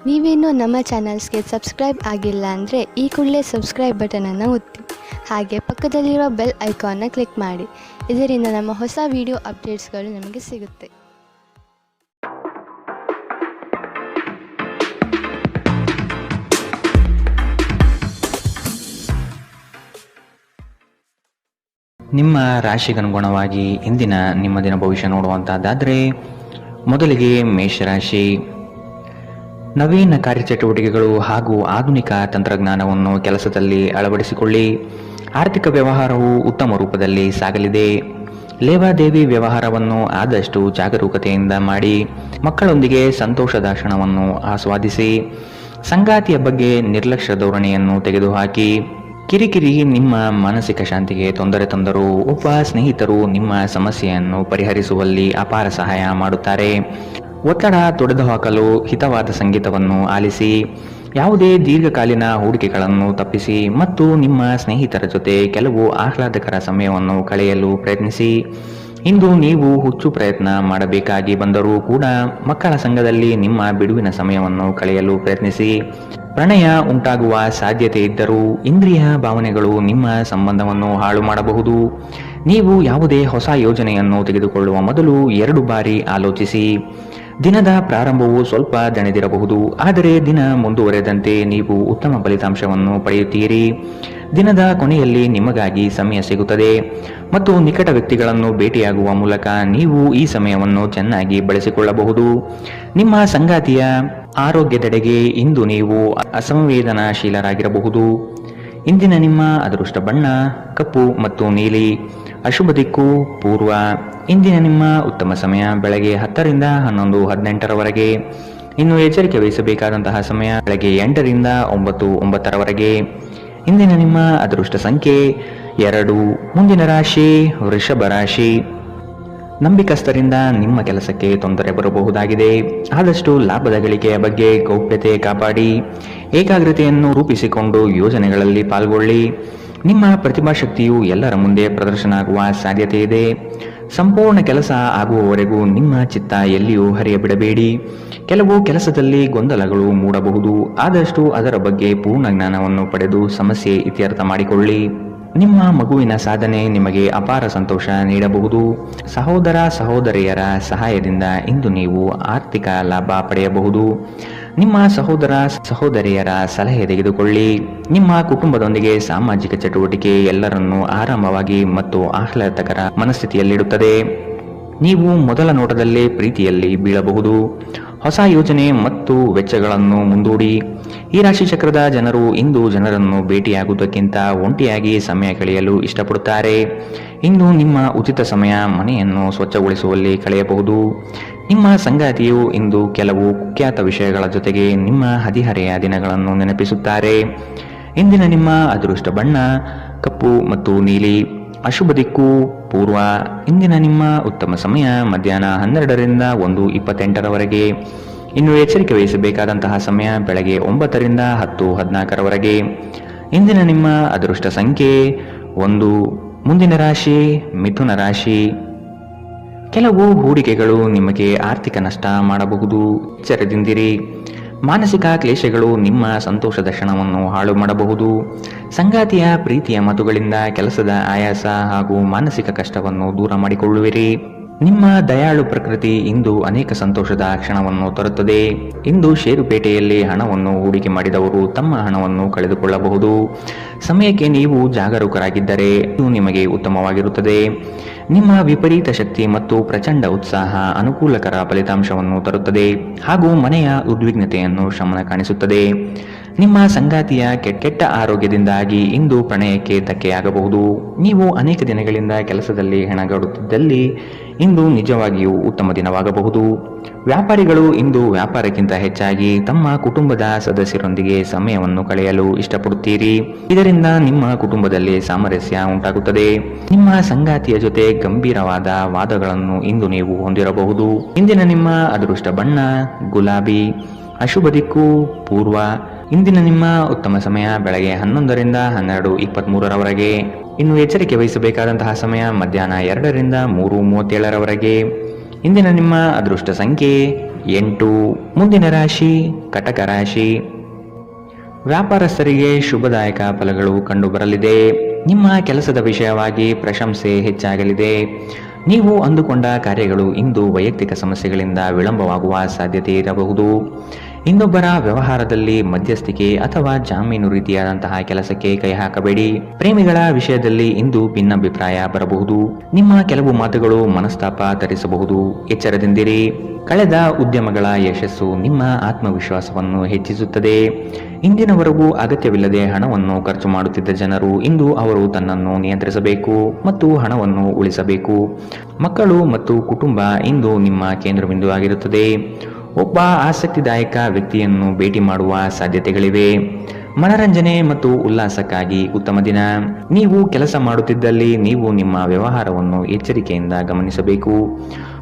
ನೀವೇನೂ ನಮ್ಮ ಚಾನಲ್ಸ್ಗೆ ಸಬ್ಸ್ಕ್ರೈಬ್ ಆಗಿಲ್ಲ ಅಂದರೆ ಈ ಕೂಡಲೇ ಸಬ್ಸ್ಕ್ರೈಬ್ ಬಟನನ್ನು ಒತ್ತಿ. ಹಾಗೆ ಪಕ್ಕದಲ್ಲಿರೋ ಬೆಲ್ ಐಕಾನ್ನ ಕ್ಲಿಕ್ ಮಾಡಿ. ಇದರಿಂದ ನಮ್ಮ ಹೊಸ ವಿಡಿಯೋ ಅಪ್ಡೇಟ್ಸ್ಗಳು ನಿಮಗೆ ಸಿಗುತ್ತೆ. ನಿಮ್ಮ ರಾಶಿಗನುಗುಣವಾಗಿ ಇಂದಿನ ನಿಮ್ಮ ದಿನ ಭವಿಷ್ಯ ನೋಡುವಂತಹದ್ದಾದರೆ, ಮೊದಲಿಗೆ ಮೇಷರಾಶಿ. ನವೀನ ಕಾರ್ಯಚಟುವಟಿಕೆಗಳು ಹಾಗೂ ಆಧುನಿಕ ತಂತ್ರಜ್ಞಾನವನ್ನು ಕೆಲಸದಲ್ಲಿ ಅಳವಡಿಸಿಕೊಳ್ಳಿ. ಆರ್ಥಿಕ ವ್ಯವಹಾರವು ಉತ್ತಮ ರೂಪದಲ್ಲಿ ಸಾಗಲಿದೆ. ಲೇವಾದೇವಿ ವ್ಯವಹಾರವನ್ನು ಆದಷ್ಟು ಜಾಗರೂಕತೆಯಿಂದ ಮಾಡಿ. ಮಕ್ಕಳೊಂದಿಗೆ ಸಂತೋಷದ ಕ್ಷಣವನ್ನು ಆಸ್ವಾದಿಸಿ. ಸಂಗಾತಿಯ ಬಗ್ಗೆ ನಿರ್ಲಕ್ಷ್ಯ ಧೋರಣೆಯನ್ನು ತೆಗೆದುಹಾಕಿ. ಕಿರಿಕಿರಿ ನಿಮ್ಮ ಮಾನಸಿಕ ಶಾಂತಿಗೆ ತೊಂದರೆ ತಂದರೂ ಒಬ್ಬ ಸ್ನೇಹಿತರು ನಿಮ್ಮ ಸಮಸ್ಯೆಯನ್ನು ಪರಿಹರಿಸುವಲ್ಲಿ ಅಪಾರ ಸಹಾಯ ಮಾಡುತ್ತಾರೆ. ಒತ್ತಡ ತೊಡೆದುಹಾಕಲು ಹಿತವಾದ ಸಂಗೀತವನ್ನು ಆಲಿಸಿ. ಯಾವುದೇ ದೀರ್ಘಕಾಲೀನ ಹೂಡಿಕೆಗಳನ್ನು ತಪ್ಪಿಸಿ ಮತ್ತು ನಿಮ್ಮ ಸ್ನೇಹಿತರ ಜೊತೆ ಕೆಲವು ಆಹ್ಲಾದಕರ ಸಮಯವನ್ನು ಕಳೆಯಲು ಪ್ರಯತ್ನಿಸಿ. ಇಂದು ನೀವು ಹುಚ್ಚು ಪ್ರಯತ್ನ ಮಾಡಬೇಕಾಗಿ ಬಂದರೂ ಕೂಡ ಮಕ್ಕಳ ಸಂಘದಲ್ಲಿ ನಿಮ್ಮ ಬಿಡುವಿನ ಸಮಯವನ್ನು ಕಳೆಯಲು ಪ್ರಯತ್ನಿಸಿ. ಪ್ರಣಯ ಉಂಟಾಗುವ ಸಾಧ್ಯತೆ ಇದ್ದರೂ ಇಂದ್ರಿಯ ಭಾವನೆಗಳು ನಿಮ್ಮ ಸಂಬಂಧವನ್ನು ಹಾಳು ಮಾಡಬಹುದು. ನೀವು ಯಾವುದೇ ಹೊಸ ಯೋಜನೆಯನ್ನು ತೆಗೆದುಕೊಳ್ಳುವ ಮೊದಲು 2 ಬಾರಿ ಆಲೋಚಿಸಿ. ದಿನದ ಪ್ರಾರಂಭವು ಸ್ವಲ್ಪ ದಣಿದಿರಬಹುದು, ಆದರೆ ದಿನ ಮುಂದುವರೆದಂತೆ ನೀವು ಉತ್ತಮ ಫಲಿತಾಂಶವನ್ನು ಪಡೆಯುತ್ತೀರಿ. ದಿನದ ಕೊನೆಯಲ್ಲಿ ನಿಮಗಾಗಿ ಸಮಯ ಸಿಗುತ್ತದೆ ಮತ್ತು ನಿಕಟ ವ್ಯಕ್ತಿಗಳನ್ನು ಭೇಟಿಯಾಗುವ ಮೂಲಕ ನೀವು ಈ ಸಮಯವನ್ನು ಚೆನ್ನಾಗಿ ಬಳಸಿಕೊಳ್ಳಬಹುದು. ನಿಮ್ಮ ಸಂಗಾತಿಯ ಆರೋಗ್ಯದೆಡೆಗೆ ಇಂದು ನೀವು ಅಸಂವೇದನಾಶೀಲರಾಗಿರಬಹುದು. ಇಂದಿನ ನಿಮ್ಮ ಅದೃಷ್ಟ ಬಣ್ಣ ಕಪ್ಪು ಮತ್ತು ನೀಲಿ. ಅಶುಭ ದಿಕ್ಕು ಪೂರ್ವ. ಇಂದಿನ ನಿಮ್ಮ ಉತ್ತಮ ಸಮಯ ಬೆಳಗ್ಗೆ 10 ರಿಂದ 11, 18ರವರೆಗೆ. ಇನ್ನು ಎಚ್ಚರಿಕೆ ವಹಿಸಬೇಕಾದಂತಹ ಸಮಯ ಬೆಳಗ್ಗೆ 8 ರಿಂದ 9, 9ರವರೆಗೆ. ಇಂದಿನ ನಿಮ್ಮ ಅದೃಷ್ಟ ಸಂಖ್ಯೆ 2. ಮುಂದಿನ ರಾಶಿ ವೃಷಭ ರಾಶಿ. ನಂಬಿಕಸ್ಥರಿಂದ ನಿಮ್ಮ ಕೆಲಸಕ್ಕೆ ತೊಂದರೆ ಬರಬಹುದಾಗಿದೆ. ಆದಷ್ಟು ಲಾಭದ ಗಳಿಕೆಯ ಬಗ್ಗೆ ಗೌಪ್ಯತೆ ಕಾಪಾಡಿ. ಏಕಾಗ್ರತೆಯನ್ನು ರೂಪಿಸಿಕೊಂಡು ಯೋಜನೆಗಳಲ್ಲಿ ಪಾಲ್ಗೊಳ್ಳಿ. ನಿಮ್ಮ ಪ್ರತಿಭಾಶಕ್ತಿಯು ಎಲ್ಲರ ಮುಂದೆ ಪ್ರದರ್ಶನ ಆಗುವ ಸಾಧ್ಯತೆ ಇದೆ. ಸಂಪೂರ್ಣ ಕೆಲಸ ಆಗುವವರೆಗೂ ನಿಮ್ಮ ಚಿತ್ತ ಎಲ್ಲಿಯೂ ಹರಿಯಬಿಡಬೇಡಿ. ಕೆಲವು ಕೆಲಸದಲ್ಲಿ ಗೊಂದಲಗಳು ಮೂಡಬಹುದು. ಆದಷ್ಟು ಅದರ ಬಗ್ಗೆ ಪೂರ್ಣ ಜ್ಞಾನವನ್ನು ಪಡೆದು ಸಮಸ್ಯೆ ಇತ್ಯರ್ಥ ಮಾಡಿಕೊಳ್ಳಿ. ನಿಮ್ಮ ಮಗುವಿನ ಸಾಧನೆ ನಿಮಗೆ ಅಪಾರ ಸಂತೋಷ ನೀಡಬಹುದು. ಸಹೋದರ ಸಹೋದರಿಯರ ಸಹಾಯದಿಂದ ಇಂದು ನೀವು ಆರ್ಥಿಕ ಲಾಭ ಪಡೆಯಬಹುದು. ನಿಮ್ಮ ಸಹೋದರ ಸಹೋದರಿಯರ ಸಲಹೆ ತೆಗೆದುಕೊಳ್ಳಿ. ನಿಮ್ಮ ಕುಟುಂಬದೊಂದಿಗೆ ಸಾಮಾಜಿಕ ಚಟುವಟಿಕೆ ಎಲ್ಲರನ್ನೂ ಆರಾಮವಾಗಿ ಮತ್ತು ಆಹ್ಲಾದಕರ ಮನಸ್ಥಿತಿಯಲ್ಲಿಡುತ್ತದೆ. ನೀವು ಮೊದಲ ನೋಟದಲ್ಲೇ ಪ್ರೀತಿಯಲ್ಲಿ ಬೀಳಬಹುದು. ಹೊಸ ಯೋಜನೆ ಮತ್ತು ವೆಚ್ಚಗಳನ್ನು ಮುಂದೂಡಿ. ಈ ರಾಶಿ ಚಕ್ರದ ಜನರು ಇಂದು ಜನರನ್ನು ಭೇಟಿಯಾಗುವುದಕ್ಕಿಂತ ಒಂಟಿಯಾಗಿ ಸಮಯ ಕಳೆಯಲು ಇಷ್ಟಪಡುತ್ತಾರೆ. ಇಂದು ನಿಮ್ಮ ಉಚಿತ ಸಮಯ ಮನೆಯನ್ನು ಸ್ವಚ್ಛಗೊಳಿಸುವಲ್ಲಿ ಕಳೆಯಬಹುದು. ನಿಮ್ಮ ಸಂಗಾತಿಯು ಇಂದು ಕೆಲವು ಕುಖ್ಯಾತ ವಿಷಯಗಳ ಜೊತೆಗೆ ನಿಮ್ಮ ಹದಿಹರೆಯ ದಿನಗಳನ್ನು ನೆನಪಿಸುತ್ತಾರೆ. ಇಂದಿನ ನಿಮ್ಮ ಅದೃಷ್ಟ ಬಣ್ಣ ಕಪ್ಪು ಮತ್ತು ನೀಲಿ. ಅಶುಭ ದಿಕ್ಕು ಪೂರ್ವ. ಇಂದಿನ ನಿಮ್ಮ ಉತ್ತಮ ಸಮಯ ಮಧ್ಯಾಹ್ನ 12 ರಿಂದ 1, 28ರವರೆಗೆ. ಇನ್ನು ಎಚ್ಚರಿಕೆ ವಹಿಸಬೇಕಾದಂತಹ ಸಮಯ ಬೆಳಗ್ಗೆ 9 ರಿಂದ 10, 14ರವರೆಗೆ. ಇಂದಿನ ನಿಮ್ಮ ಅದೃಷ್ಟ ಸಂಖ್ಯೆ 1. ಮುಂದಿನ ರಾಶಿ ಮಿಥುನ ರಾಶಿ. ಕೆಲವು ಹೂಡಿಕೆಗಳು ನಿಮಗೆ ಆರ್ಥಿಕ ನಷ್ಟ ಮಾಡಬಹುದು. ಎಚ್ಚರದಿಂದಿರಿ. ಮಾನಸಿಕ ಕ್ಲೇಶಗಳು ನಿಮ್ಮ ಸಂತೋಷದ ಕ್ಷಣವನ್ನು ಹಾಳು ಮಾಡಬಹುದು. ಸಂಗಾತಿಯ ಪ್ರೀತಿಯ ಮಾತುಗಳಿಂದ ಕೆಲಸದ ಆಯಾಸ ಹಾಗೂ ಮಾನಸಿಕ ಕಷ್ಟವನ್ನು ದೂರ ಮಾಡಿಕೊಳ್ಳುವಿರಿ. ನಿಮ್ಮ ದಯಾಳು ಪ್ರಕೃತಿ ಇಂದು ಅನೇಕ ಸಂತೋಷದ ಕ್ಷಣವನ್ನು ತರುತ್ತದೆ. ಇಂದು ಷೇರುಪೇಟೆಯಲ್ಲಿ ಹಣವನ್ನು ಹೂಡಿಕೆ ಮಾಡಿದವರು ತಮ್ಮ ಹಣವನ್ನು ಕಳೆದುಕೊಳ್ಳಬಹುದು. ಸಮಯಕ್ಕೆ ನೀವು ಜಾಗರೂಕರಾಗಿದ್ದರೆ ಇದು ನಿಮಗೆ ಉತ್ತಮವಾಗಿರುತ್ತದೆ. ನಿಮ್ಮ ವಿಪರೀತ ಶಕ್ತಿ ಮತ್ತು ಪ್ರಚಂಡ ಉತ್ಸಾಹ ಅನುಕೂಲಕರ ಫಲಿತಾಂಶವನ್ನು ತರುತ್ತದೆ ಹಾಗೂ ಮನೆಯ ಉದ್ವಿಗ್ನತೆಯನ್ನು ಶಮನ ಕಾಣಿಸುತ್ತದೆ. ನಿಮ್ಮ ಸಂಗಾತಿಯ ಕೆಟ್ಟ ಆರೋಗ್ಯದಿಂದಾಗಿ ಇಂದು ಪ್ರಣಯಕ್ಕೆ ಧಕ್ಕೆಯಾಗಬಹುದು. ನೀವು ಅನೇಕ ದಿನಗಳಿಂದ ಕೆಲಸದಲ್ಲಿ ಹೆಣಗಾಡುತ್ತಿದ್ದಲ್ಲಿ ಇಂದು ನಿಜವಾಗಿಯೂ ಉತ್ತಮ ದಿನವಾಗಬಹುದು. ವ್ಯಾಪಾರಿಗಳು ಇಂದು ವ್ಯಾಪಾರಕ್ಕಿಂತ ಹೆಚ್ಚಾಗಿ ತಮ್ಮ ಕುಟುಂಬದ ಸದಸ್ಯರೊಂದಿಗೆ ಸಮಯವನ್ನು ಕಳೆಯಲು ಇಷ್ಟಪಡುತ್ತೀರಿ. ಇದರಿಂದ ನಿಮ್ಮ ಕುಟುಂಬದಲ್ಲಿ ಸಾಮರಸ್ಯ ಉಂಟಾಗುತ್ತದೆ. ನಿಮ್ಮ ಸಂಗಾತಿಯ ಜೊತೆ ಗಂಭೀರವಾದ ವಾದಗಳನ್ನು ಇಂದು ನೀವು ಹೊಂದಿರಬಹುದು. ಇಂದಿನ ನಿಮ್ಮ ಅದೃಷ್ಟ ಬಣ್ಣ ಗುಲಾಬಿ. ಅಶುಭ ದಿಕ್ಕು ಪೂರ್ವ. ಇಂದಿನ ನಿಮ್ಮ ಉತ್ತಮ ಸಮಯ ಬೆಳಗ್ಗೆ 11 ರಿಂದ 12, 23ರವರೆಗೆ. ಇನ್ನು ಎಚ್ಚರಿಕೆ ವಹಿಸಬೇಕಾದಂತಹ ಸಮಯ ಮಧ್ಯಾಹ್ನ 2 ರಿಂದ 3:37ರವರೆಗೆ. ಇಂದಿನ ನಿಮ್ಮ ಅದೃಷ್ಟ ಸಂಖ್ಯೆ 8. ಮುಂದಿನ ರಾಶಿ ಕಟಕ ರಾಶಿ. ವ್ಯಾಪಾರಸ್ಥರಿಗೆ ಶುಭದಾಯಕ ಫಲಗಳು ಕಂಡುಬರಲಿದೆ. ನಿಮ್ಮ ಕೆಲಸದ ವಿಷಯವಾಗಿ ಪ್ರಶಂಸೆ ಹೆಚ್ಚಾಗಲಿದೆ. ನೀವು ಅಂದುಕೊಂಡ ಕಾರ್ಯಗಳು ಇಂದು ವೈಯಕ್ತಿಕ ಸಮಸ್ಯೆಗಳಿಂದ ವಿಳಂಬವಾಗುವ ಸಾಧ್ಯತೆ ಇರಬಹುದು. ಇನ್ನೊಬ್ಬರ ವ್ಯವಹಾರದಲ್ಲಿ ಮಧ್ಯಸ್ಥಿಕೆ ಅಥವಾ ಜಾಮೀನು ರೀತಿಯಾದಂತಹ ಕೆಲಸಕ್ಕೆ ಕೈ ಹಾಕಬೇಡಿ. ಪ್ರೇಮಿಗಳ ವಿಷಯದಲ್ಲಿ ಇಂದು ಭಿನ್ನಾಭಿಪ್ರಾಯ ಬರಬಹುದು. ನಿಮ್ಮ ಕೆಲವು ಮಾತುಗಳು ಮನಸ್ತಾಪ ತರಿಸಬಹುದು. ಎಚ್ಚರದಿಂದಿರಿ. ಕಳೆದ ಉದ್ಯಮಗಳ ಯಶಸ್ಸು ನಿಮ್ಮ ಆತ್ಮವಿಶ್ವಾಸವನ್ನು ಹೆಚ್ಚಿಸುತ್ತದೆ. ಇಂದಿನವರೆಗೂ ಅಗತ್ಯವಿಲ್ಲದೆ ಹಣವನ್ನು ಖರ್ಚು ಮಾಡುತ್ತಿದ್ದ ಜನರು ಇಂದು ಅವರು ತನ್ನನ್ನು ನಿಯಂತ್ರಿಸಬೇಕು ಮತ್ತು ಹಣವನ್ನು ಉಳಿಸಬೇಕು. ಮಕ್ಕಳು ಮತ್ತು ಕುಟುಂಬ ಇಂದು ನಿಮ್ಮ ಕೇಂದ್ರಬಿಂದುವಾಗಿರುತ್ತದೆ. ಒಬ್ಬ ಆಸಕ್ತಿದಾಯಕ ವ್ಯಕ್ತಿಯನ್ನು ಭೇಟಿ ಮಾಡುವ ಸಾಧ್ಯತೆಗಳಿವೆ. ಮನರಂಜನೆ ಮತ್ತು ಉಲ್ಲಾಸಕ್ಕಾಗಿ ಉತ್ತಮ ದಿನ. ನೀವು ಕೆಲಸ ಮಾಡುತ್ತಿದ್ದಲ್ಲಿ ನೀವು ನಿಮ್ಮ ವ್ಯವಹಾರವನ್ನು ಎಚ್ಚರಿಕೆಯಿಂದ ಗಮನಿಸಬೇಕು.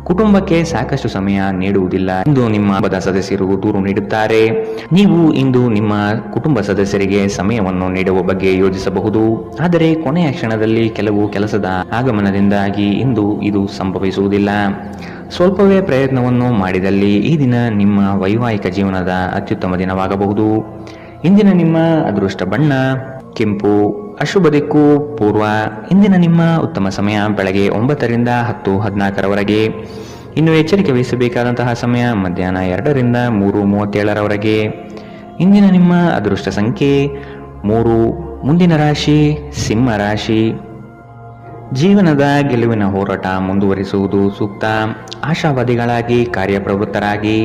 ಕುಟುಂಬಕ್ಕೆ ಸಾಕಷ್ಟು ಸಮಯ ನೀಡುವುದಿಲ್ಲ. ಇಂದು ನಿಮ್ಮ ಕುಟುಂಬದ ಸದಸ್ಯರು ದೂರು ನೀಡುತ್ತಾರೆ. ನೀವು ಇಂದು ನಿಮ್ಮ ಕುಟುಂಬ ಸದಸ್ಯರಿಗೆ ಸಮಯವನ್ನು ನೀಡುವ ಬಗ್ಗೆ ಯೋಚಿಸಬಹುದು. ಆದರೆ ಕೊನೆಯ ಕ್ಷಣದಲ್ಲಿ ಕೆಲವು ಕೆಲಸದ ಆಗಮನದಿಂದಾಗಿ ಇಂದು ಇದು ಸಂಭವಿಸುವುದಿಲ್ಲ. ಸ್ವಲ್ಪವೇ ಪ್ರಯತ್ನವನ್ನು ಮಾಡಿದಲ್ಲಿ ಈ ದಿನ ನಿಮ್ಮ ವೈವಾಹಿಕ ಜೀವನದ ಅತ್ಯುತ್ತಮ ದಿನವಾಗಬಹುದು. ಇಂದಿನ ನಿಮ್ಮ ಅದೃಷ್ಟ ಬಣ್ಣ ಕೆಂಪು. ಅಶುಭ ದಿಕ್ಕು ಪೂರ್ವ. ಇಂದಿನ ನಿಮ್ಮ ಉತ್ತಮ ಸಮಯ ಬೆಳಗ್ಗೆ 9 ರಿಂದ 10:14 ಇನ್ನು ಎಚ್ಚರಿಕೆ ವಹಿಸಬೇಕಾದಂತಹ ಸಮಯ ಮಧ್ಯಾಹ್ನ 2 ರಿಂದ 3:37 ಇಂದಿನ ನಿಮ್ಮ ಅದೃಷ್ಟ ಸಂಖ್ಯೆ 3. ಮುಂದಿನ ರಾಶಿ ಸಿಂಹ ರಾಶಿ. ಜೀವನದ ಗೆಲುವಿನ ಹೋರಾಟ ಮುಂದುವರಿಸುವುದು ಸೂಕ್ತ. ಆಶಾವಾದಿಗಳಾಗಿ ಕಾರ್ಯಪ್ರವೃತ್ತರಾಗಿ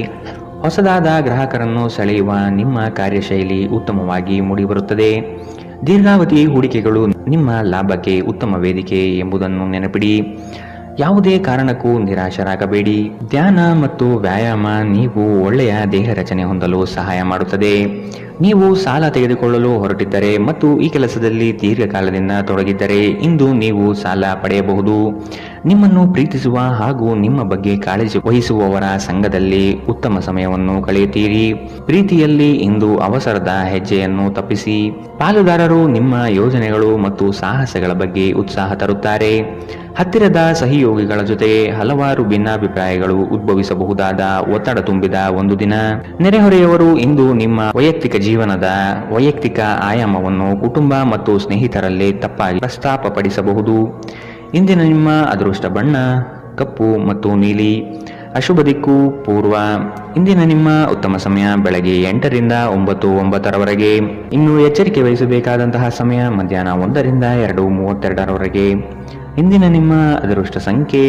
ಹೊಸದಾದ ಗ್ರಾಹಕರನ್ನು ಸೆಳೆಯುವ ನಿಮ್ಮ ಕಾರ್ಯಶೈಲಿ ಉತ್ತಮವಾಗಿ ಮೂಡಿಬರುತ್ತದೆ. ದೀರ್ಘಾವಧಿ ಹೂಡಿಕೆಗಳು ನಿಮ್ಮ ಲಾಭಕ್ಕೆ ಉತ್ತಮ ವೇದಿಕೆ ಎಂಬುದನ್ನು ನೆನಪಿಡಿ. ಯಾವುದೇ ಕಾರಣಕ್ಕೂ ನಿರಾಶರಾಗಬೇಡಿ. ಧ್ಯಾನ ಮತ್ತು ವ್ಯಾಯಾಮ ನೀವು ಒಳ್ಳೆಯ ದೇಹ ರಚನೆ ಹೊಂದಲು ಸಹಾಯ ಮಾಡುತ್ತದೆ. ನೀವು ಸಾಲ ತೆಗೆದುಕೊಳ್ಳಲು ಹೊರಟಿದ್ದರೆ ಮತ್ತು ಈ ಕೆಲಸದಲ್ಲಿ ದೀರ್ಘಕಾಲದಿಂದ ತೊಡಗಿದ್ದರೆ ಇಂದು ನೀವು ಸಾಲ ಪಡೆಯಬಹುದು. ನಿಮ್ಮನ್ನು ಪ್ರೀತಿಸುವ ಹಾಗೂ ನಿಮ್ಮ ಬಗ್ಗೆ ಕಾಳಜಿ ವಹಿಸುವವರ ಸಂಘದಲ್ಲಿ ಉತ್ತಮ ಸಮಯವನ್ನು ಕಳೆಯುತ್ತೀರಿ. ಪ್ರೀತಿಯಲ್ಲಿ ಇಂದು ಅವಸರದ ಹೆಜ್ಜೆಯನ್ನು ತಪ್ಪಿಸಿ. ಪಾಲುದಾರರು ನಿಮ್ಮ ಯೋಜನೆಗಳು ಮತ್ತು ಸಾಹಸಗಳ ಬಗ್ಗೆ ಉತ್ಸಾಹ ತರುತ್ತಾರೆ. ಹತ್ತಿರದ ಸಹಯೋಗಿಗಳ ಜೊತೆ ಹಲವಾರು ಭಿನ್ನಾಭಿಪ್ರಾಯಗಳು ಉದ್ಭವಿಸಬಹುದಾದ ಒತ್ತಡ ತುಂಬಿದ ಒಂದು ದಿನ. ನೆರೆಹೊರೆಯವರು ಇಂದು ನಿಮ್ಮ ವೈಯಕ್ತಿಕ ಜೀವನದ ವೈಯಕ್ತಿಕ ಆಯಾಮವನ್ನು ಕುಟುಂಬ ಮತ್ತು ಸ್ನೇಹಿತರಲ್ಲಿ ತಪ್ಪಾಗಿ ಪ್ರಸ್ತಾಪಪಡಿಸಬಹುದು. ಇಂದಿನ ನಿಮ್ಮ ಅದೃಷ್ಟ ಬಣ್ಣ ಕಪ್ಪು ಮತ್ತು ನೀಲಿ. ಅಶುಭ ದಿಕ್ಕು ಪೂರ್ವ. ಇಂದಿನ ನಿಮ್ಮ ಉತ್ತಮ ಸಮಯ ಬೆಳಗ್ಗೆ 8 ರಿಂದ 9:09 ಇನ್ನು ಎಚ್ಚರಿಕೆ ವಹಿಸಬೇಕಾದಂತಹ ಸಮಯ ಮಧ್ಯಾಹ್ನ 1 ರಿಂದ 2:32 ಇಂದಿನ ನಿಮ್ಮ ಅದೃಷ್ಟ ಸಂಖ್ಯೆ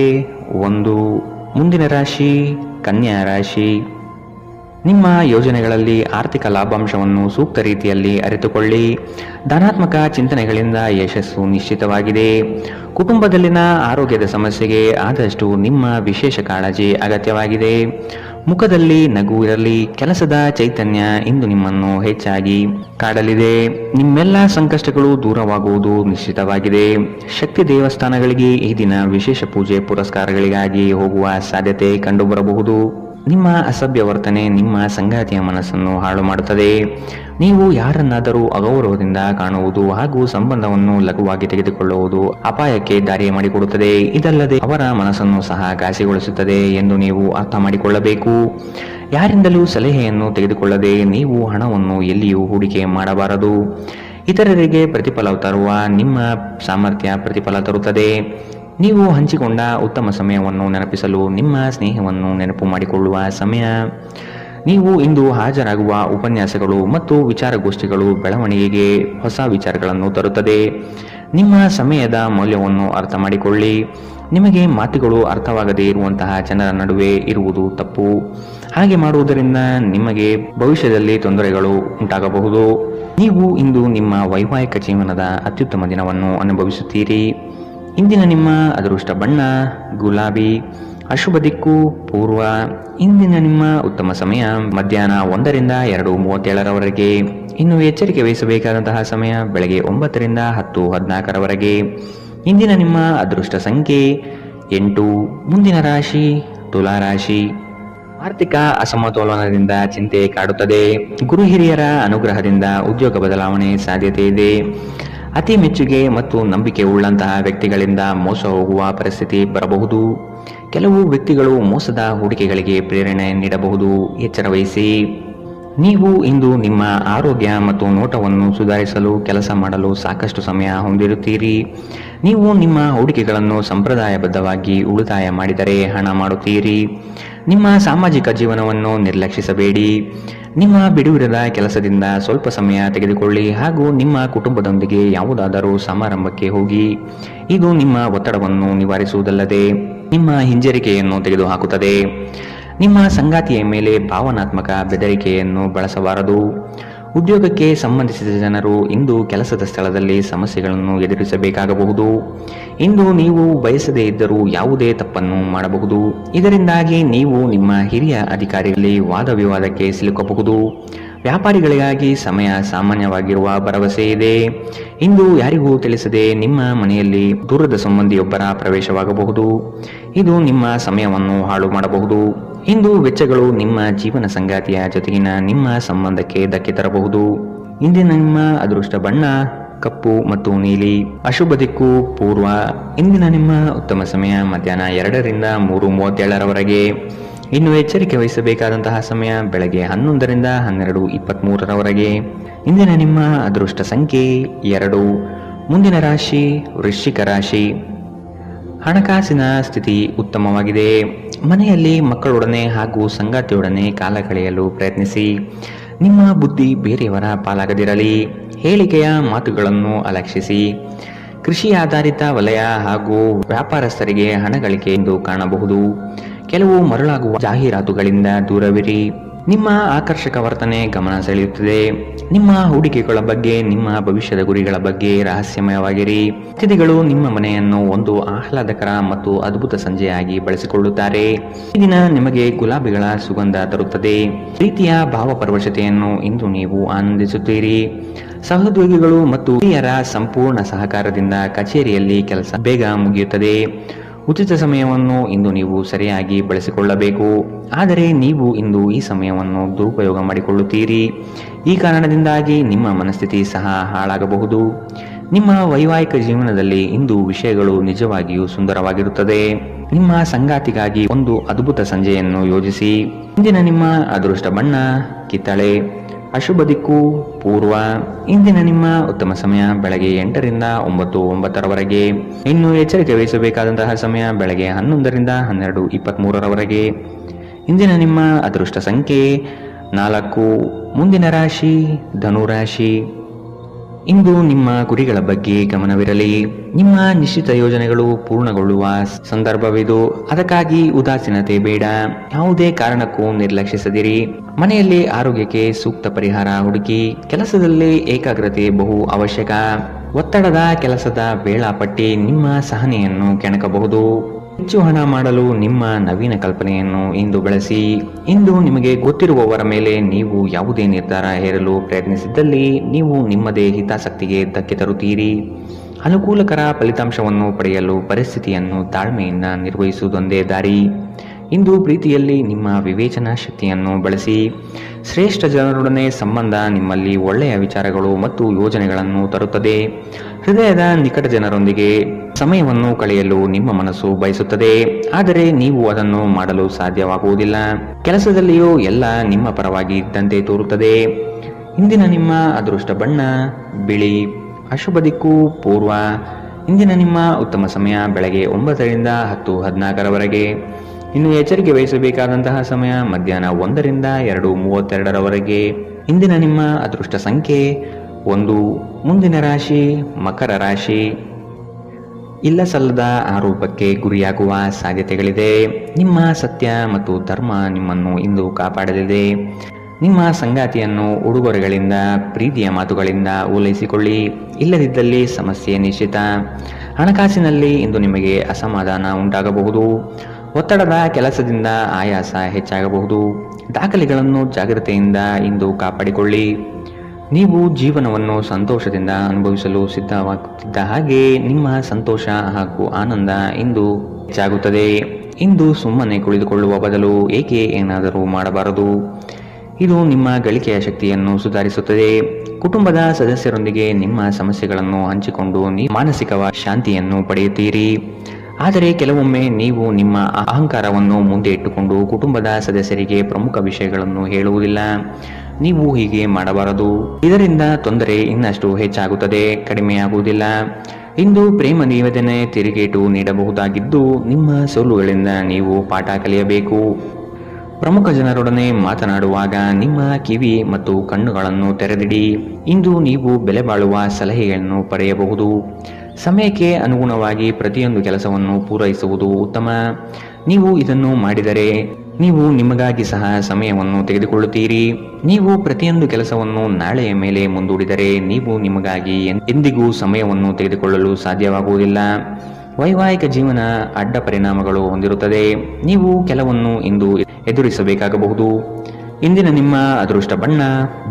1. ಮುಂದಿನ ರಾಶಿ ಕನ್ಯಾ ರಾಶಿ. ನಿಮ್ಮ ಯೋಜನೆಗಳಲ್ಲಿ ಆರ್ಥಿಕ ಲಾಭಾಂಶವನ್ನು ಸೂಕ್ತ ರೀತಿಯಲ್ಲಿ ಅರಿತುಕೊಳ್ಳಿ. ಧನಾತ್ಮಕ ಚಿಂತನೆಗಳಿಂದ ಯಶಸ್ಸು ನಿಶ್ಚಿತವಾಗಿದೆ. ಕುಟುಂಬದಲ್ಲಿನ ಆರೋಗ್ಯದ ಸಮಸ್ಯೆಗೆ ಆದಷ್ಟು ನಿಮ್ಮ ವಿಶೇಷ ಕಾಳಜಿ ಅಗತ್ಯವಾಗಿದೆ. ಮುಖದಲ್ಲಿ ನಗು ಇರಲಿ. ಕೆಲಸದ ಚೈತನ್ಯ ಇಂದು ನಿಮ್ಮನ್ನು ಹೆಚ್ಚಾಗಿ ಕಾಡಲಿದೆ. ನಿಮ್ಮೆಲ್ಲ ಸಂಕಷ್ಟಗಳು ದೂರವಾಗುವುದು ನಿಶ್ಚಿತವಾಗಿದೆ. ಶಕ್ತಿ ದೇವಸ್ಥಾನಗಳಿಗೆ ಈ ದಿನ ವಿಶೇಷ ಪೂಜೆ ಪುರಸ್ಕಾರಗಳಿಗಾಗಿ ಹೋಗುವ ಸಾಧ್ಯತೆ ಕಂಡುಬರಬಹುದು. ನಿಮ್ಮ ಅಸಭ್ಯ ವರ್ತನೆ ನಿಮ್ಮ ಸಂಗಾತಿಯ ಮನಸ್ಸನ್ನು ಹಾಳು ಮಾಡುತ್ತದೆ. ನೀವು ಯಾರನ್ನಾದರೂ ಅಗೌರವದಿಂದ ಕಾಣುವುದು ಹಾಗೂ ಸಂಬಂಧವನ್ನು ಲಘುವಾಗಿ ತೆಗೆದುಕೊಳ್ಳುವುದು ಅಪಾಯಕ್ಕೆ ದಾರಿ ಮಾಡಿಕೊಡುತ್ತದೆ. ಇದಲ್ಲದೆ ಅವರ ಮನಸ್ಸನ್ನು ಸಹ ಘಾಸಿಗೊಳಿಸುತ್ತದೆ ಎಂದು ನೀವು ಅರ್ಥ ಮಾಡಿಕೊಳ್ಳಬೇಕು. ಯಾರಿಂದಲೂ ಸಲಹೆಯನ್ನು ತೆಗೆದುಕೊಳ್ಳದೆ ನೀವು ಹಣವನ್ನು ಎಲ್ಲಿಯೂ ಹೂಡಿಕೆ ಮಾಡಬಾರದು. ಇತರರಿಗೆ ಪ್ರತಿಫಲ ತರುವ ನಿಮ್ಮ ಸಾಮರ್ಥ್ಯ ಪ್ರತಿಫಲ ತರುತ್ತದೆ. ನೀವು ಹಂಚಿಕೊಂಡ ಉತ್ತಮ ಸಮಯವನ್ನು ನೆನಪಿಸಲು ನಿಮ್ಮ ಸ್ನೇಹವನ್ನು ನೆನಪು ಮಾಡಿಕೊಳ್ಳುವ ಸಮಯ. ನೀವು ಇಂದು ಹಾಜರಾಗುವ ಉಪನ್ಯಾಸಗಳು ಮತ್ತು ವಿಚಾರಗೋಷ್ಠಿಗಳು ಬೆಳವಣಿಗೆಗೆ ಹೊಸ ವಿಚಾರಗಳನ್ನು ತರುತ್ತದೆ. ನಿಮ್ಮ ಸಮಯದ ಮೌಲ್ಯವನ್ನು ಅರ್ಥ ಮಾಡಿಕೊಳ್ಳಿ. ನಿಮಗೆ ಮಾತುಗಳು ಅರ್ಥವಾಗದೇ ಇರುವಂತಹ ಜನರ ನಡುವೆ ಇರುವುದು ತಪ್ಪು. ಹಾಗೆ ಮಾಡುವುದರಿಂದ ನಿಮಗೆ ಭವಿಷ್ಯದಲ್ಲಿ ತೊಂದರೆಗಳು ಉಂಟಾಗಬಹುದು. ನೀವು ಇಂದು ನಿಮ್ಮ ವೈವಾಹಿಕ ಜೀವನದ ಅತ್ಯುತ್ತಮ ದಿನವನ್ನು ಅನುಭವಿಸುತ್ತೀರಿ. ಇಂದಿನ ನಿಮ್ಮ ಅದೃಷ್ಟ ಬಣ್ಣ ಗುಲಾಬಿ. ಅಶುಭ ದಿಕ್ಕು ಪೂರ್ವ. ಇಂದಿನ ನಿಮ್ಮ ಉತ್ತಮ ಸಮಯ ಮಧ್ಯಾಹ್ನ 1 ರಿಂದ 2:37 ಇನ್ನು ಎಚ್ಚರಿಕೆ ವಹಿಸಬೇಕಾದಂತಹ ಸಮಯ ಬೆಳಗ್ಗೆ 9 ರಿಂದ 10:14 ಇಂದಿನ ನಿಮ್ಮ ಅದೃಷ್ಟ ಸಂಖ್ಯೆ 8. ಮುಂದಿನ ರಾಶಿ ತುಲಾ ರಾಶಿ. ಆರ್ಥಿಕ ಅಸಮತೋಲನದಿಂದ ಚಿಂತೆ ಕಾಡುತ್ತದೆ. ಗುರು ಹಿರಿಯರ ಅನುಗ್ರಹದಿಂದ ಉದ್ಯೋಗ ಬದಲಾವಣೆ ಸಾಧ್ಯತೆ ಇದೆ. ಅತಿ ಮೆಚ್ಚುಗೆ ಮತ್ತು ನಂಬಿಕೆ ಉಳ್ಳಂತಹ ವ್ಯಕ್ತಿಗಳಿಂದ ಮೋಸ ಹೋಗುವ ಪರಿಸ್ಥಿತಿ ಬರಬಹುದು. ಕೆಲವು ವ್ಯಕ್ತಿಗಳು ಮೋಸದ ಹೂಡಿಕೆಗಳಿಗೆ ಪ್ರೇರಣೆ ನೀಡಬಹುದು. ಎಚ್ಚರ ವಹಿಸಿ. ನೀವು ಇಂದು ನಿಮ್ಮ ಆರೋಗ್ಯ ಮತ್ತು ನೋಟವನ್ನು ಸುಧಾರಿಸಲು ಕೆಲಸ ಮಾಡಲು ಸಾಕಷ್ಟು ಸಮಯ ಹೊಂದಿರುತ್ತೀರಿ. ನೀವು ನಿಮ್ಮ ಹೂಡಿಕೆಗಳನ್ನು ಸಂಪ್ರದಾಯಬದ್ಧವಾಗಿ ಉಳಿತಾಯ ಮಾಡಿದರೆ ಹಣ ಮಾಡುತ್ತೀರಿ. ನಿಮ್ಮ ಸಾಮಾಜಿಕ ಜೀವನವನ್ನು ನಿರ್ಲಕ್ಷಿಸಬೇಡಿ. ನಿಮ್ಮ ಬಿಡುವಿರದ ಕೆಲಸದಿಂದ ಸ್ವಲ್ಪ ಸಮಯ ತೆಗೆದುಕೊಳ್ಳಿ ಹಾಗೂ ನಿಮ್ಮ ಕುಟುಂಬದೊಂದಿಗೆ ಯಾವುದಾದರೂ ಸಮಾರಂಭಕ್ಕೆ ಹೋಗಿ. ಇದು ನಿಮ್ಮ ಒತ್ತಡವನ್ನು ನಿವಾರಿಸುವುದಲ್ಲದೆ ನಿಮ್ಮ ಹಿಂಜರಿಕೆಯನ್ನು ತೆಗೆದುಹಾಕುತ್ತದೆ. ನಿಮ್ಮ ಸಂಗಾತಿಯ ಮೇಲೆ ಭಾವನಾತ್ಮಕ ಬೆದರಿಕೆಯನ್ನು ಬಳಸಬಾರದು. ಉದ್ಯೋಗಕ್ಕೆ ಸಂಬಂಧಿಸಿದ ಜನರು ಇಂದು ಕೆಲಸದ ಸ್ಥಳದಲ್ಲಿ ಸಮಸ್ಯೆಗಳನ್ನು ಎದುರಿಸಬೇಕಾಗಬಹುದು. ಇಂದು ನೀವು ಬಯಸದೇ ಇದ್ದರೂ ಯಾವುದೇ ತಪ್ಪನ್ನು ಮಾಡಬಹುದು. ಇದರಿಂದಾಗಿ ನೀವು ನಿಮ್ಮ ಹಿರಿಯ ಅಧಿಕಾರಿಗಳಲ್ಲಿ ವಾದ ವಿವಾದಕ್ಕೆ ಸಿಲುಕಬಹುದು. ವ್ಯಾಪಾರಿಗಳಿಗಾಗಿ ಸಮಯ ಸಾಮಾನ್ಯವಾಗಿರುವ ಭರವಸೆ ಇದೆ. ಇಂದು ಯಾರಿಗೂ ತಿಳಿಸದೆ ನಿಮ್ಮ ಮನೆಯಲ್ಲಿ ದೂರದ ಸಂಬಂಧಿಯೊಬ್ಬರ ಪ್ರವೇಶವಾಗಬಹುದು. ಇದು ನಿಮ್ಮ ಸಮಯವನ್ನು ಹಾಳು ಮಾಡಬಹುದು. ಇಂದು ವೆಚ್ಚಗಳು ನಿಮ್ಮ ಜೀವನ ಸಂಗಾತಿಯ ಜೊತೆಗಿನ ನಿಮ್ಮ ಸಂಬಂಧಕ್ಕೆ ಧಕ್ಕೆ ತರಬಹುದು. ಇಂದಿನ ನಿಮ್ಮ ಅದೃಷ್ಟ ಬಣ್ಣ ಕಪ್ಪು ಮತ್ತು ನೀಲಿ. ಅಶುಭ ದಿಕ್ಕು ಪೂರ್ವ. ಇಂದಿನ ನಿಮ್ಮ ಉತ್ತಮ ಸಮಯ ಮಧ್ಯಾಹ್ನ 2 ರಿಂದ 3:37 ಇನ್ನು ಎಚ್ಚರಿಕೆ ವಹಿಸಬೇಕಾದಂತಹ ಸಮಯ ಬೆಳಗ್ಗೆ 11 ರಿಂದ 12:23 ಇಂದಿನ ನಿಮ್ಮ ಅದೃಷ್ಟ ಸಂಖ್ಯೆ 2. ಮುಂದಿನ ರಾಶಿ ವೃಶ್ಚಿಕ ರಾಶಿ. ಹಣಕಾಸಿನ ಸ್ಥಿತಿ ಉತ್ತಮವಾಗಿದೆ. ಮನೆಯಲ್ಲಿ ಮಕ್ಕಳೊಡನೆ ಹಾಗೂ ಸಂಗಾತಿಯೊಡನೆ ಕಾಲ ಕಳೆಯಲು ಪ್ರಯತ್ನಿಸಿ. ನಿಮ್ಮ ಬುದ್ಧಿ ಬೇರೆಯವರ ಪಾಲಾಗದಿರಲಿ. ಹೇಳಿಕೆಯ ಮಾತುಗಳನ್ನು ಅಲಕ್ಷಿಸಿ. ಕೃಷಿ ಆಧಾರಿತ ವಲಯ ಹಾಗೂ ವ್ಯಾಪಾರಸ್ಥರಿಗೆ ಹಣ ಗಳಿಕೆ ಎಂದು ಕಾಣಬಹುದು. ಕೆಲವು ಮರಳಾಗುವ ಜಾಹೀರಾತುಗಳಿಂದ ದೂರವಿರಿ. ನಿಮ್ಮ ಆಕರ್ಷಕ ವರ್ತನೆ ಗಮನ ಸೆಳೆಯುತ್ತದೆ. ನಿಮ್ಮ ಹೂಡಿಕೆಗಳ ಬಗ್ಗೆ, ನಿಮ್ಮ ಭವಿಷ್ಯದ ಗುರಿಗಳ ಬಗ್ಗೆ ರಹಸ್ಯಮಯವಾಗಿರಿ. ಅತಿಥಿಗಳು ನಿಮ್ಮ ಮನೆಯನ್ನು ಒಂದು ಆಹ್ಲಾದಕರ ಮತ್ತು ಅದ್ಭುತ ಸಂಜೆಯಾಗಿ ಬಳಸಿಕೊಳ್ಳುತ್ತಾರೆ. ಈ ದಿನ ನಿಮಗೆ ಗುಲಾಬಿಗಳ ಸುಗಂಧ ತರುತ್ತದೆ. ಪ್ರೀತಿಯ ಭಾವಪರವಶತೆಯನ್ನು ಇಂದು ನೀವು ಆನಂದಿಸುತ್ತೀರಿ. ಸಹೋದ್ಯೋಗಿಗಳು ಮತ್ತು ಹಿರಿಯರ ಸಂಪೂರ್ಣ ಸಹಕಾರದಿಂದ ಕಚೇರಿಯಲ್ಲಿ ಕೆಲಸ ಬೇಗ ಮುಗಿಯುತ್ತದೆ. ಉಚಿತ ಸಮಯವನ್ನು ಇಂದು ನೀವು ಸರಿಯಾಗಿ ಬಳಸಿಕೊಳ್ಳಬೇಕು. ಆದರೆ ನೀವು ಇಂದು ಈ ಸಮಯವನ್ನು ದುರುಪಯೋಗ ಮಾಡಿಕೊಳ್ಳುತ್ತೀರಿ. ಈ ಕಾರಣದಿಂದಾಗಿ ನಿಮ್ಮ ಮನಸ್ಥಿತಿ ಸಹ ಹಾಳಾಗಬಹುದು. ನಿಮ್ಮ ವೈವಾಹಿಕ ಜೀವನದಲ್ಲಿ ಇಂದು ವಿಷಯಗಳು ನಿಜವಾಗಿಯೂ ಸುಂದರವಾಗಿರುತ್ತದೆ. ನಿಮ್ಮ ಸಂಗಾತಿಗಾಗಿ ಒಂದು ಅದ್ಭುತ ಸಂಜೆಯನ್ನು ಯೋಜಿಸಿ. ಇಂದಿನ ನಿಮ್ಮ ಅದೃಷ್ಟ ಬಣ್ಣ ಕಿತ್ತಳೆ. ಅಶುಭ ದಿಕ್ಕು ಪೂರ್ವ. ಇಂದಿನ ನಿಮ್ಮ ಉತ್ತಮ ಸಮಯ ಬೆಳಗ್ಗೆ 8 ರಿಂದ 9:09 ಇನ್ನು ಎಚ್ಚರಿಕೆ ವಹಿಸಬೇಕಾದಂತಹ ಸಮಯ ಬೆಳಗ್ಗೆ 11 ರಿಂದ 12:23 ಇಂದಿನ ನಿಮ್ಮ ಅದೃಷ್ಟ ಸಂಖ್ಯೆ 4. ಮುಂದಿನ ರಾಶಿ ಧನುರಾಶಿ. ಇಂದು ನಿಮ್ಮ ಗುರಿಗಳ ಬಗ್ಗೆ ಗಮನವಿರಲಿ. ನಿಮ್ಮ ನಿಶ್ಚಿತ ಯೋಜನೆಗಳು ಪೂರ್ಣಗೊಳ್ಳುವ ಸಂದರ್ಭವಿದು. ಅದಕ್ಕಾಗಿ ಉದಾಸೀನತೆ ಬೇಡ. ಯಾವುದೇ ಕಾರಣಕ್ಕೂ ನಿರ್ಲಕ್ಷಿಸದಿರಿ. ಮನೆಯಲ್ಲಿ ಆರೋಗ್ಯಕ್ಕೆ ಸೂಕ್ತ ಪರಿಹಾರ ಹುಡುಕಿ. ಕೆಲಸದಲ್ಲಿ ಏಕಾಗ್ರತೆ ಬಹು ಅವಶ್ಯಕ. ಒತ್ತಡದ ಕೆಲಸದ ವೇಳಾಪಟ್ಟಿ ನಿಮ್ಮ ಸಹನೆಯನ್ನು ಕೆಣಕಬಹುದು. ಹೆಚ್ಚು ಹಣ ಮಾಡಲು ನಿಮ್ಮ ನವೀನ ಕಲ್ಪನೆಯನ್ನು ಇಂದು ಬಳಸಿ. ಇಂದು ನಿಮಗೆ ಗೊತ್ತಿರುವವರ ಮೇಲೆ ನೀವು ಯಾವುದೇ ನಿರ್ಧಾರ ಹೇರಲು ಪ್ರಯತ್ನಿಸಿದ್ದಲ್ಲಿ ನೀವು ನಿಮ್ಮದೇ ಹಿತಾಸಕ್ತಿಗೆ ಧಕ್ಕೆ ತರುತ್ತೀರಿ. ಅನುಕೂಲಕರ ಫಲಿತಾಂಶವನ್ನು ಪಡೆಯಲು ಪರಿಸ್ಥಿತಿಯನ್ನು ತಾಳ್ಮೆಯಿಂದ ನಿರ್ವಹಿಸುವುದೊಂದೇ ದಾರಿ. ಇಂದು ಪ್ರೀತಿಯಲ್ಲಿ ನಿಮ್ಮ ವಿವೇಚನಾ ಶಕ್ತಿಯನ್ನು ಬಳಸಿ. ಶ್ರೇಷ್ಠ ಜನರೊಡನೆ ಸಂಬಂಧ ನಿಮ್ಮಲ್ಲಿ ಒಳ್ಳೆಯ ವಿಚಾರಗಳು ಮತ್ತು ಯೋಜನೆಗಳನ್ನು ತರುತ್ತದೆ. ಹೃದಯದ ನಿಕಟ ಜನರೊಂದಿಗೆ ಸಮಯವನ್ನು ಕಳೆಯಲು ನಿಮ್ಮ ಮನಸ್ಸು ಬಯಸುತ್ತದೆ. ಆದರೆ ನೀವು ಅದನ್ನು ಮಾಡಲು ಸಾಧ್ಯವಾಗುವುದಿಲ್ಲ. ಕೆಲಸದಲ್ಲಿಯೂ ಎಲ್ಲ ನಿಮ್ಮ ಪರವಾಗಿ ಇದ್ದಂತೆ ತೋರುತ್ತದೆ. ಇಂದಿನ ನಿಮ್ಮ ಅದೃಷ್ಟ ಬಣ್ಣ ಬಿಳಿ. ಅಶುಭ ದಿಕ್ಕು ಪೂರ್ವ. ಇಂದಿನ ನಿಮ್ಮ ಉತ್ತಮ ಸಮಯ ಬೆಳಗ್ಗೆ 9 ರಿಂದ 10:14 ಇನ್ನು ಎಚ್ಚರಿಕೆ ವಹಿಸಬೇಕಾದಂತಹ ಸಮಯ ಮಧ್ಯಾಹ್ನ 1 ರಿಂದ 2:32 ಇಂದಿನ ನಿಮ್ಮ ಅದೃಷ್ಟ ಸಂಖ್ಯೆ 1. ಮುಂದಿನ ರಾಶಿ ಮಕರ ರಾಶಿ. ಇಲ್ಲ ಸಲ್ಲದ ಆರೋಪಕ್ಕೆ ಗುರಿಯಾಗುವ ಸಾಧ್ಯತೆಗಳಿದೆ. ನಿಮ್ಮ ಸತ್ಯ ಮತ್ತು ಧರ್ಮ ನಿಮ್ಮನ್ನು ಇಂದು ಕಾಪಾಡಲಿದೆ. ನಿಮ್ಮ ಸಂಗಾತಿಯನ್ನು ಉಡುಗೊರೆಗಳಿಂದ, ಪ್ರೀತಿಯ ಮಾತುಗಳಿಂದ ಓಲೈಸಿಕೊಳ್ಳಿ. ಇಲ್ಲದಿದ್ದಲ್ಲಿ ಸಮಸ್ಯೆ ನಿಶ್ಚಿತ. ಹಣಕಾಸಿನಲ್ಲಿ ಇಂದು ನಿಮಗೆ ಅಸಮಾಧಾನ ಉಂಟಾಗಬಹುದು. ಒತ್ತಡದ ಕೆಲಸದಿಂದ ಆಯಾಸ ಹೆಚ್ಚಾಗಬಹುದು. ದಾಖಲೆಗಳನ್ನು ಜಾಗ್ರತೆಯಿಂದ ಇಂದು ಕಾಪಾಡಿಕೊಳ್ಳಿ. ನೀವು ಜೀವನವನ್ನು ಸಂತೋಷದಿಂದ ಅನುಭವಿಸಲು ಸಿದ್ಧವಾಗುತ್ತಿದ್ದ ಹಾಗೆ ನಿಮ್ಮ ಸಂತೋಷ ಹಾಗೂ ಆನಂದ ಇಂದು ಹೆಚ್ಚಾಗುತ್ತದೆ. ಇಂದು ಸುಮ್ಮನೆ ಕುಳಿತುಕೊಳ್ಳುವ ಬದಲು ಏನಾದರೂ ಮಾಡಬಾರದು. ಇದು ನಿಮ್ಮ ಗಳಿಕೆಯ ಶಕ್ತಿಯನ್ನು ಸುಧಾರಿಸುತ್ತದೆ. ಕುಟುಂಬದ ಸದಸ್ಯರೊಂದಿಗೆ ನಿಮ್ಮ ಸಮಸ್ಯೆಗಳನ್ನು ಹಂಚಿಕೊಂಡು ನೀವು ಮಾನಸಿಕ ಶಾಂತಿಯನ್ನು ಪಡೆಯುತ್ತೀರಿ. ಆದರೆ ಕೆಲವೊಮ್ಮೆ ನೀವು ನಿಮ್ಮ ಅಹಂಕಾರವನ್ನು ಮುಂದೆ ಇಟ್ಟುಕೊಂಡು ಕುಟುಂಬದ ಸದಸ್ಯರಿಗೆ ಪ್ರಮುಖ ವಿಷಯಗಳನ್ನು ಹೇಳುವುದಿಲ್ಲ. ನೀವು ಹೀಗೆ ಮಾಡಬಾರದು. ಇದರಿಂದ ತೊಂದರೆ ಇನ್ನಷ್ಟು ಹೆಚ್ಚಾಗುತ್ತದೆ, ಕಡಿಮೆಯಾಗುವುದಿಲ್ಲ. ಇಂದು ಪ್ರೇಮ ನಿವೇದನೆ ತಿರುಗೇಟು ನೀಡಬಹುದಾಗಿದ್ದು ನಿಮ್ಮ ಸೋಲುಗಳಿಂದ ನೀವು ಪಾಠ ಕಲಿಯಬೇಕು. ಪ್ರಮುಖ ಜನರೊಡನೆ ಮಾತನಾಡುವಾಗ ನಿಮ್ಮ ಕಿವಿ ಮತ್ತು ಕಣ್ಣುಗಳನ್ನು ತೆರೆದಿಡಿ. ಇಂದು ನೀವು ಬೆಲೆ ಬಾಳುವ ಸಲಹೆಗಳನ್ನು ಪಡೆಯಬಹುದು. ಸಮಯಕ್ಕೆ ಅನುಗುಣವಾಗಿ ಪ್ರತಿಯೊಂದು ಕೆಲಸವನ್ನು ಪೂರೈಸುವುದು ಉತ್ತಮ. ನೀವು ಇದನ್ನು ಮಾಡಿದರೆ ನೀವು ನಿಮಗಾಗಿ ಸಹ ಸಮಯವನ್ನು ತೆಗೆದುಕೊಳ್ಳುತ್ತೀರಿ. ನೀವು ಪ್ರತಿಯೊಂದು ಕೆಲಸವನ್ನು ನಾಳೆಯ ಮೇಲೆ ಮುಂದೂಡಿದರೆ ನೀವು ನಿಮಗಾಗಿ ಎಂದಿಗೂ ಸಮಯವನ್ನು ತೆಗೆದುಕೊಳ್ಳಲು ಸಾಧ್ಯವಾಗುವುದಿಲ್ಲ. ವೈವಾಹಿಕ ಜೀವನ ಅಡ್ಡ ಪರಿಣಾಮಗಳು ಹೊಂದಿರುತ್ತದೆ. ನೀವು ಕೆಲವನ್ನು ಇಂದು ಎದುರಿಸಬೇಕಾಗಬಹುದು. ಇಂದಿನ ನಿಮ್ಮ ಅದೃಷ್ಟ ಬಣ್ಣ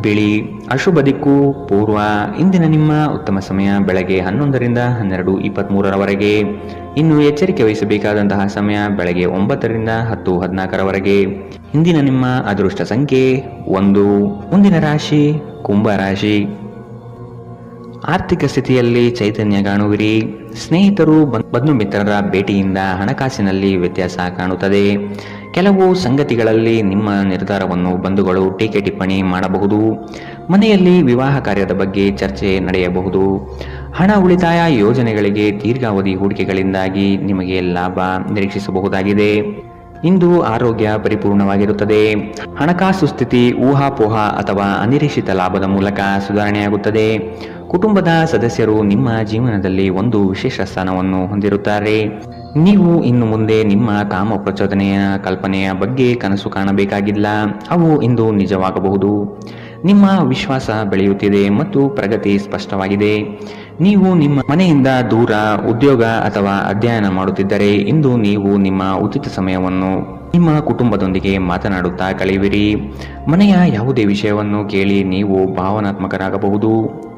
ಬಿಳಿ. ಅಶುಭ ದಿಕ್ಕು ಪೂರ್ವ. ಇಂದಿನ ನಿಮ್ಮ ಉತ್ತಮ ಸಮಯ ಬೆಳಗ್ಗೆ 11ರಿಂದ 12:23ರವರೆಗೆ. ಇನ್ನು ಎಚ್ಚರಿಕೆ ವಹಿಸಬೇಕಾದಂತಹ ಸಮಯ ಬೆಳಗ್ಗೆ 9ರಿಂದ 10:14ರವರೆಗೆ. ಇಂದಿನ ನಿಮ್ಮ ಅದೃಷ್ಟ ಸಂಖ್ಯೆ 1. ಮುಂದಿನ ರಾಶಿ ಕುಂಭ ರಾಶಿ. ಆರ್ಥಿಕ ಸ್ಥಿತಿಯಲ್ಲಿ ಚೈತನ್ಯ ಕಾಣುವಿರಿ. ಸ್ನೇಹಿತರು ಬಂಧು ಮಿತ್ರರ ಭೇಟಿಯಿಂದ ಹಣಕಾಸಿನಲ್ಲಿ ವ್ಯತ್ಯಾಸ ಕಾಣುತ್ತದೆ. ಕೆಲವು ಸಂಗತಿಗಳಲ್ಲಿ ನಿಮ್ಮ ನಿರ್ಧಾರವನ್ನು ಬಂಧುಗಳು ಟೀಕೆ ಟಿಪ್ಪಣಿ ಮಾಡಬಹುದು. ಮನೆಯಲ್ಲಿ ವಿವಾಹ ಕಾರ್ಯದ ಬಗ್ಗೆ ಚರ್ಚೆ ನಡೆಯಬಹುದು. ಹಣ ಉಳಿತಾಯ ಯೋಜನೆಗಳಿಗೆ ದೀರ್ಘಾವಧಿ ಹೂಡಿಕೆಗಳಿಂದಾಗಿ ನಿಮಗೆ ಲಾಭ ನಿರೀಕ್ಷಿಸಬಹುದಾಗಿದೆ. ಇಂದು ಆರೋಗ್ಯ ಪರಿಪೂರ್ಣವಾಗಿರುತ್ತದೆ. ಹಣಕಾಸು ಸ್ಥಿತಿ ಊಹಾಪೋಹ ಅಥವಾ ಅನಿರೀಕ್ಷಿತ ಲಾಭದ ಮೂಲಕ ಸುಧಾರಣೆಯಾಗುತ್ತದೆ. ಕುಟುಂಬದ ಸದಸ್ಯರು ನಿಮ್ಮ ಜೀವನದಲ್ಲಿ ಒಂದು ವಿಶೇಷ ಸ್ಥಾನವನ್ನು ಹೊಂದಿರುತ್ತಾರೆ. ನೀವು ಇನ್ನು ಮುಂದೆ ನಿಮ್ಮ ಕಾಮ ಪ್ರಚೋದನೆಯ ಕಲ್ಪನೆಯ ಬಗ್ಗೆ ಕನಸು ಕಾಣಬೇಕಾಗಿಲ್ಲ. ಅವು ಇಂದು ನಿಜವಾಗಬಹುದು. ನಿಮ್ಮ ವಿಶ್ವಾಸ ಬೆಳೆಯುತ್ತಿದೆ ಮತ್ತು ಪ್ರಗತಿ ಸ್ಪಷ್ಟವಾಗಿದೆ. ನೀವು ನಿಮ್ಮ ಮನೆಯಿಂದ ದೂರ ಉದ್ಯೋಗ ಅಥವಾ ಅಧ್ಯಯನ ಮಾಡುತ್ತಿದ್ದರೆ ಇಂದು ನೀವು ನಿಮ್ಮ ಉಚಿತ ಸಮಯವನ್ನು ನಿಮ್ಮ ಕುಟುಂಬದೊಂದಿಗೆ ಮಾತನಾಡುತ್ತಾ ಕಳೆಯುವಿರಿ. ಮನೆಯ ಯಾವುದೇ ವಿಷಯವನ್ನು ಕೇಳಿ ನೀವು ಭಾವನಾತ್ಮಕರಾಗಬಹುದು.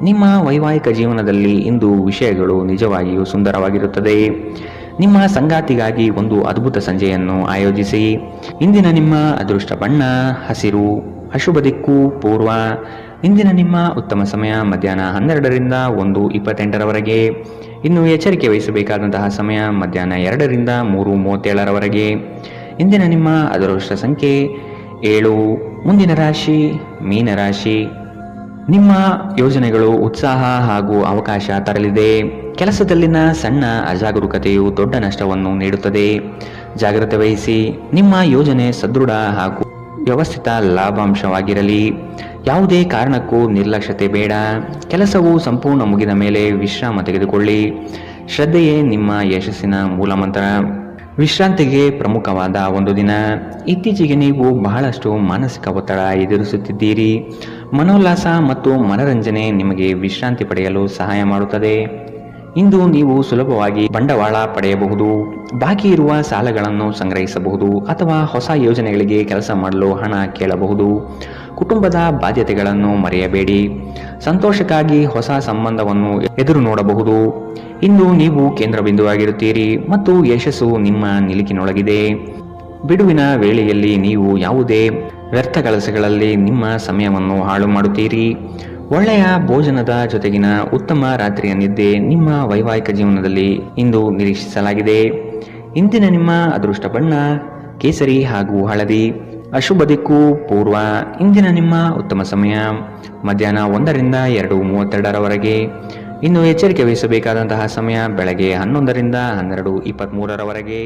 ನಿಮ್ಮ ವೈವಾಹಿಕ ಜೀವನದಲ್ಲಿ ಇಂದು ವಿಷಯಗಳು ನಿಜವಾಗಿಯೂ ಸುಂದರವಾಗಿರುತ್ತದೆ. ನಿಮ್ಮ ಸಂಗಾತಿಗಾಗಿ ಒಂದು ಅದ್ಭುತ ಸಂಜೆಯನ್ನು ಆಯೋಜಿಸಿ. ಇಂದಿನ ನಿಮ್ಮ ಅದೃಷ್ಟ ಬಣ್ಣ ಹಸಿರು. ಅಶುಭ ದಿಕ್ಕು ಪೂರ್ವ. ಇಂದಿನ ನಿಮ್ಮ ಉತ್ತಮ ಸಮಯ ಮಧ್ಯಾಹ್ನ 12ರಿಂದ 1:28ರವರೆಗೆ. ಇನ್ನು ಎಚ್ಚರಿಕೆ ವಹಿಸಬೇಕಾದಂತಹ ಸಮಯ ಮಧ್ಯಾಹ್ನ 2ರಿಂದ 3:37ರವರೆಗೆ. ಇಂದಿನ ನಿಮ್ಮ ಅದೃಷ್ಟ ಸಂಖ್ಯೆ 7. ಮುಂದಿನ ರಾಶಿ ಮೀನರಾಶಿ. ನಿಮ್ಮ ಯೋಜನೆಗಳು ಉತ್ಸಾಹ ಹಾಗೂ ಅವಕಾಶ ತರಲಿದೆ. ಕೆಲಸದಲ್ಲಿನ ಸಣ್ಣ ಅಜಾಗರೂಕತೆಯು ದೊಡ್ಡ ನಷ್ಟವನ್ನು ನೀಡುತ್ತದೆ. ಜಾಗ್ರತೆ ವಹಿಸಿ. ನಿಮ್ಮ ಯೋಜನೆ ಸದೃಢ ಹಾಗೂ ವ್ಯವಸ್ಥಿತ ಲಾಭಾಂಶವಾಗಿರಲಿ. ಯಾವುದೇ ಕಾರಣಕ್ಕೂ ನಿರ್ಲಕ್ಷ್ಯತೆ ಬೇಡ. ಕೆಲಸವು ಸಂಪೂರ್ಣ ಮುಗಿದ ಮೇಲೆ ವಿಶ್ರಾಮ ತೆಗೆದುಕೊಳ್ಳಿ. ಶ್ರದ್ಧೆಯೇ ನಿಮ್ಮ ಯಶಸ್ಸಿನ ಮೂಲಮಂತ್ರ. ವಿಶ್ರಾಂತಿಗೆ ಪ್ರಮುಖವಾದ ಒಂದು ದಿನ. ಇತ್ತೀಚೆಗೆ ನೀವು ಬಹಳಷ್ಟು ಮಾನಸಿಕ ಒತ್ತಡ ಎದುರಿಸುತ್ತಿದ್ದೀರಿ. ಮನೋಲ್ಲಾಸ ಮತ್ತು ಮನರಂಜನೆ ನಿಮಗೆ ವಿಶ್ರಾಂತಿ ಪಡೆಯಲು ಸಹಾಯ ಮಾಡುತ್ತದೆ. ಇಂದು ನೀವು ಸುಲಭವಾಗಿ ಬಂಡವಾಳ ಪಡೆಯಬಹುದು. ಬಾಕಿ ಇರುವ ಸಾಲಗಳನ್ನು ಸಂಗ್ರಹಿಸಬಹುದು ಅಥವಾ ಹೊಸ ಯೋಜನೆಗಳಿಗೆ ಕೆಲಸ ಮಾಡಲು ಹಣ ಕೇಳಬಹುದು. ಕುಟುಂಬದ ಬಾಧ್ಯತೆಗಳನ್ನು ಮರೆಯಬೇಡಿ. ಸಂತೋಷಕ್ಕಾಗಿ ಹೊಸ ಸಂಬಂಧವನ್ನು ಎದುರು ನೋಡಬಹುದು. ಇಂದು ನೀವು ಕೇಂದ್ರ ಬಿಂದುವಾಗಿರುತ್ತೀರಿ ಮತ್ತು ಯಶಸ್ಸು ನಿಮ್ಮ ನಿಲುಕಿನೊಳಗಿದೆ. ಬಿಡುವಿನ ವೇಳೆಯಲ್ಲಿ ನೀವು ಯಾವುದೇ ವ್ಯರ್ಥ ಕೆಲಸಗಳಲ್ಲಿ ನಿಮ್ಮ ಸಮಯವನ್ನು ಹಾಳು ಮಾಡುತ್ತೀರಿ. ಒಳ್ಳೆಯ ಭೋಜನದ ಜೊತೆಗಿನ ಉತ್ತಮ ರಾತ್ರಿಯ ನಿದ್ದೆ ನಿಮ್ಮ ವೈವಾಹಿಕ ಜೀವನದಲ್ಲಿ ಇಂದು ನಿರೀಕ್ಷಿಸಲಾಗಿದೆ. ಇಂದಿನ ನಿಮ್ಮ ಅದೃಷ್ಟ ಬಣ್ಣ ಕೇಸರಿ ಹಾಗೂ ಹಳದಿ. ಅಶುಭ ದಿಕ್ಕು ಪೂರ್ವ. ಇಂದಿನ ನಿಮ್ಮ ಉತ್ತಮ ಸಮಯ ಮಧ್ಯಾಹ್ನ 1ರಿಂದ 2:32ರವರೆಗೆ. ಇನ್ನು ಎಚ್ಚರಿಕೆ ವಹಿಸಬೇಕಾದಂತಹ ಸಮಯ ಬೆಳಗ್ಗೆ 11ರಿಂದ 12:23ರವರೆಗೆ.